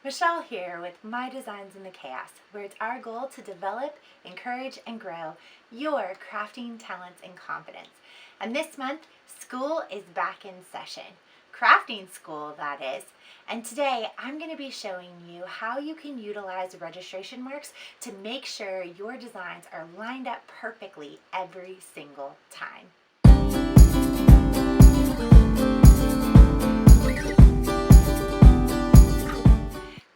Michelle here with My Designs in the Chaos, where it's our goal to develop, encourage, and grow your crafting talents and confidence. And this month, school is back in session. Crafting school, that is. And today, I'm going to be showing you how you can utilize registration marks to make sure your designs are lined up perfectly every single time.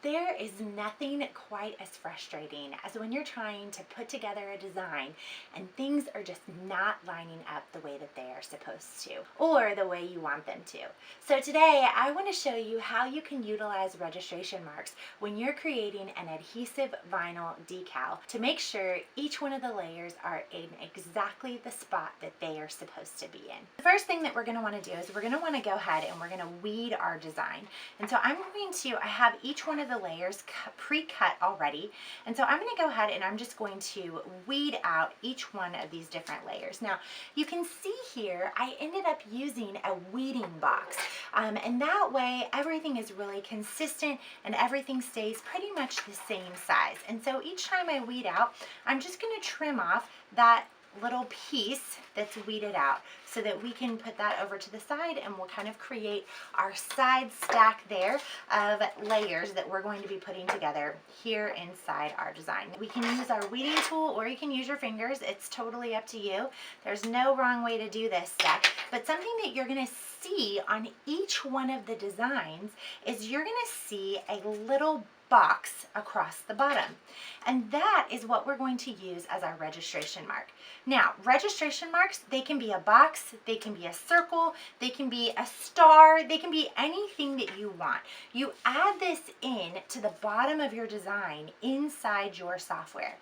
There is nothing quite as frustrating as when you're trying to put together a design and things are just not lining up the way that they are supposed to, or the way you want them to. So today I want to show you how you can utilize registration marks when you're creating an adhesive vinyl decal to make sure each one of the layers are in exactly the spot that they are supposed to be in. The first thing that we're going to want to do is we're going to want to go ahead and we're going to weed our design. And so I have each one of the layers pre-cut already, and so I'm going to go ahead and I'm just going to weed out each one of these different layers. Now you can see here I ended up using a weeding box, and that way everything is really consistent and everything stays pretty much the same size. And so each time I weed out, I'm just going to trim off that little piece that's weeded out so that we can put that over to the side, and we'll kind of create our side stack there of layers that we're going to be putting together here inside our design. We can use our weeding tool or you can use your fingers. It's totally up to you. There's no wrong way to do this step, but something that you're going to see on each one of the designs is you're going to see a little box across the bottom, and that is what we're going to use as our registration mark. Now, registration marks, they can be a box, they can be a circle, they can be a star, they can be anything that you want. You add this in to the bottom of your design inside your software.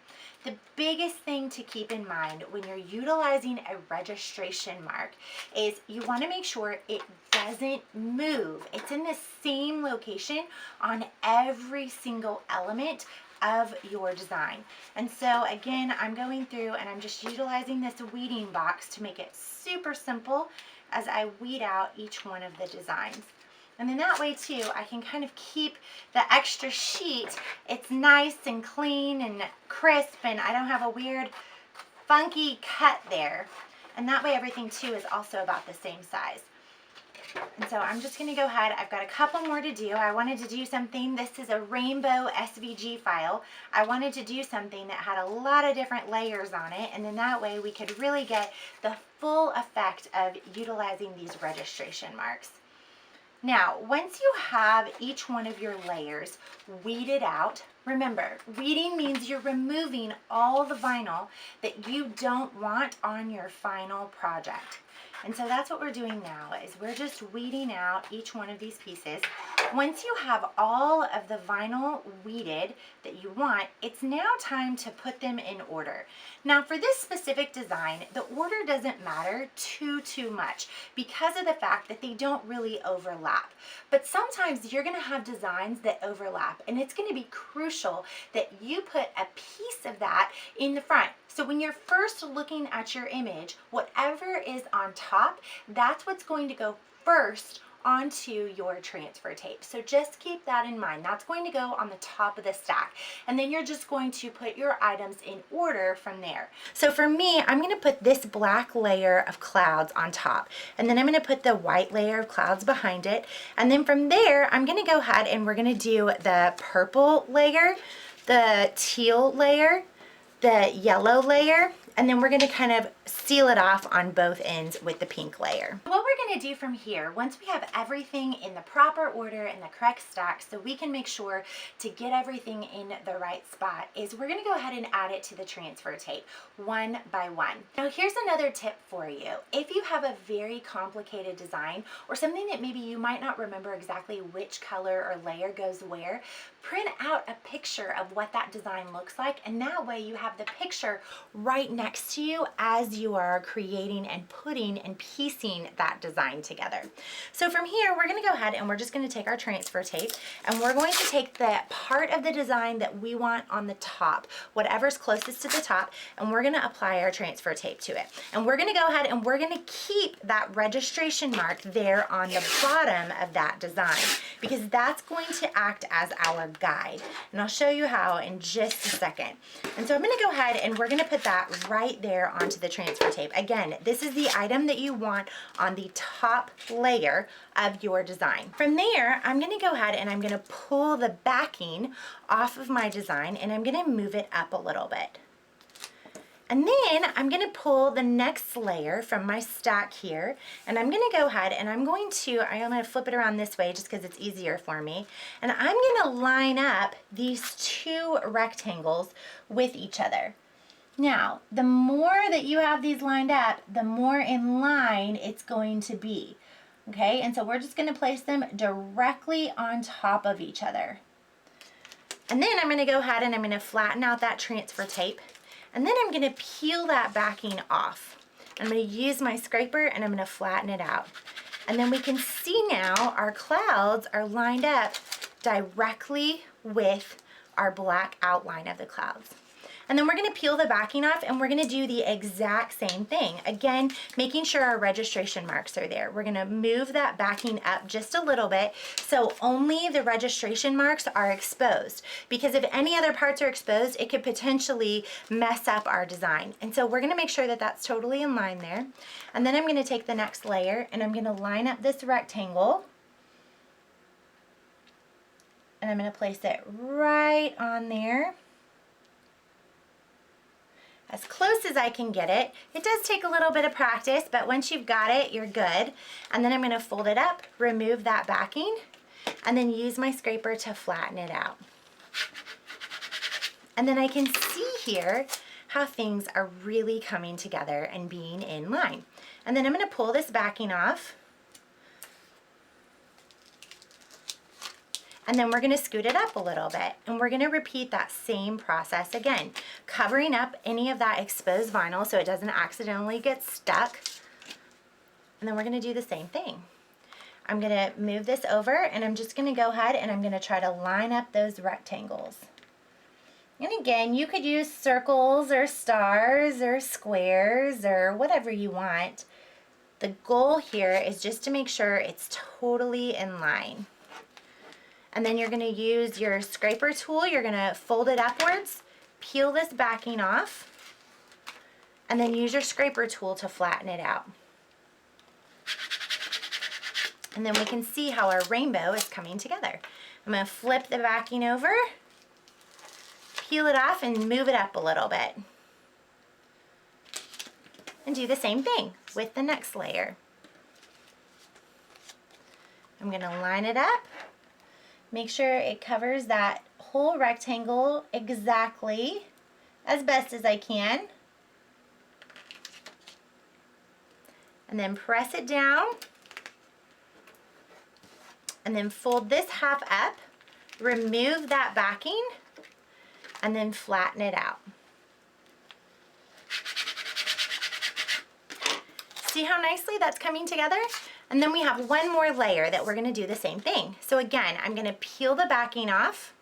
The biggest thing to keep in mind when you're utilizing a registration mark is you want to make sure it doesn't move. It's in the same location on every single element of your design. And so again, I'm going through and I'm just utilizing this weeding box to make it super simple as I weed out each one of the designs. And then that way too, I can kind of keep the extra sheet. It's nice and clean and crisp, and I don't have a weird funky cut there. And that way everything too is also about the same size. And so I'm just going to go ahead. I've got a couple more to do. I wanted to do something. This is a rainbow SVG file. I wanted to do something that had a lot of different layers on it, and then that way we could really get the full effect of utilizing these registration marks. Now, once you have each one of your layers weeded out, remember, weeding means you're removing all the vinyl that you don't want on your final project. And so that's what we're doing now, is we're just weeding out each one of these pieces. Once you have all of the vinyl weeded that you want, it's now time to put them in order. Now for this specific design, the order doesn't matter too much because of the fact that they don't really overlap. But sometimes you're going to have designs that overlap, and it's going to be crucial that you put a piece of that in the front. So when you're first looking at your image, whatever is on top, that's what's going to go first onto your transfer tape. So just keep that in mind. That's going to go on the top of the stack. And then you're just going to put your items in order from there. So for me, I'm going to put this black layer of clouds on top. And then I'm going to put the white layer of clouds behind it. And then from there, I'm going to go ahead and we're going to do the purple layer, the teal layer, the yellow layer, and then we're going to kind of seal it off on both ends with the pink layer. What we're going to do from here, once we have everything in the proper order and the correct stack so we can make sure to get everything in the right spot, is we're going to go ahead and add it to the transfer tape one by one. Now here's another tip for you. If you have a very complicated design or something that maybe you might not remember exactly which color or layer goes where, print out a picture of what that design looks like, and that way you have the picture right next to you as you are creating and putting and piecing that design design together. So from here, we're gonna go ahead and we're just gonna take our transfer tape and we're going to take the part of the design that we want on the top, whatever's closest to the top, and we're gonna apply our transfer tape to it. And we're gonna go ahead and we're gonna keep that registration mark there on the bottom of that design because that's going to act as our guide. And I'll show you how in just a second. And so I'm gonna go ahead and we're gonna put that right there onto the transfer tape. Again, this is the item that you want on the top layer of your design. From there, I'm gonna go ahead and I'm gonna pull the backing off of my design and I'm gonna move it up a little bit. And then I'm gonna pull the next layer from my stack here, and I'm gonna go ahead and I'm gonna flip it around this way just because it's easier for me. And I'm gonna line up these two rectangles with each other. Now, the more that you have these lined up, the more in line it's going to be. Okay, and so we're just gonna place them directly on top of each other. And then I'm gonna go ahead and I'm gonna flatten out that transfer tape. And then I'm gonna peel that backing off. I'm gonna use my scraper and I'm gonna flatten it out. And then we can see now our clouds are lined up directly with our black outline of the clouds. And then we're gonna peel the backing off and we're gonna do the exact same thing. Again, making sure our registration marks are there. We're gonna move that backing up just a little bit so only the registration marks are exposed. Because if any other parts are exposed, it could potentially mess up our design. And so we're gonna make sure that that's totally in line there. And then I'm gonna take the next layer and I'm gonna line up this rectangle. And I'm gonna place it right on there, as close as I can get it. It does take a little bit of practice, but once you've got it, you're good. And then I'm gonna fold it up, remove that backing, and then use my scraper to flatten it out. And then I can see here how things are really coming together and being in line. And then I'm gonna pull this backing off, and then we're gonna scoot it up a little bit. And we're gonna repeat that same process again, covering up any of that exposed vinyl so it doesn't accidentally get stuck. And then we're gonna do the same thing. I'm gonna move this over and I'm just gonna go ahead and I'm gonna try to line up those rectangles. And again, you could use circles or stars or squares or whatever you want. The goal here is just to make sure it's totally in line. And then you're gonna use your scraper tool, you're gonna fold it upwards, peel this backing off, and then use your scraper tool to flatten it out. And then we can see how our rainbow is coming together. I'm gonna flip the backing over, peel it off, and move it up a little bit. And do the same thing with the next layer. I'm gonna line it up. Make sure it covers that whole rectangle exactly as best as I can. And then press it down. And then fold this half up, remove that backing, and then flatten it out. See how nicely that's coming together? And then we have one more layer that we're gonna do the same thing. So again, I'm gonna peel the backing off.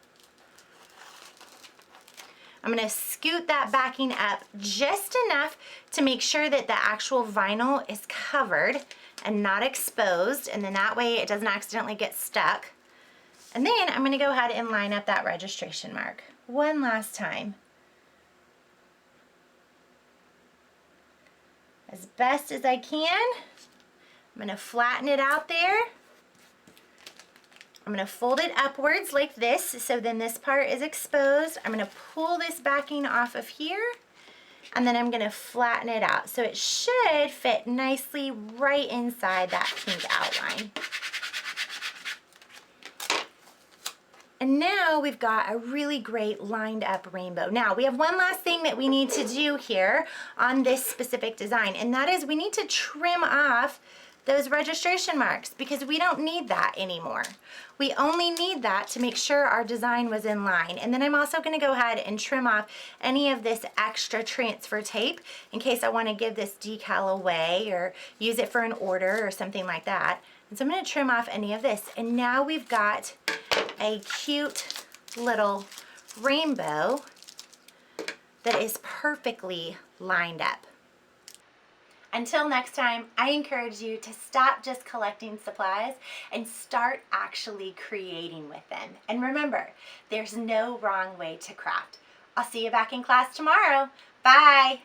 I'm gonna scoot that backing up just enough to make sure that the actual vinyl is covered and not exposed, and then that way it doesn't accidentally get stuck. And then I'm gonna go ahead and line up that registration mark one last time. As best as I can. I'm gonna flatten it out there. I'm gonna fold it upwards like this, so then this part is exposed. I'm gonna pull this backing off of here, and then I'm gonna flatten it out. So it should fit nicely right inside that pink outline. And now we've got a really great lined up rainbow. Now we have one last thing that we need to do here on this specific design, and that is we need to trim off those registration marks, because we don't need that anymore. We only need that to make sure our design was in line. And then I'm also going to go ahead and trim off any of this extra transfer tape in case I want to give this decal away or use it for an order or something like that. And so I'm going to trim off any of this. And now we've got a cute little rainbow that is perfectly lined up. Until next time, I encourage you to stop just collecting supplies and start actually creating with them. And remember, there's no wrong way to craft. I'll see you back in class tomorrow. Bye.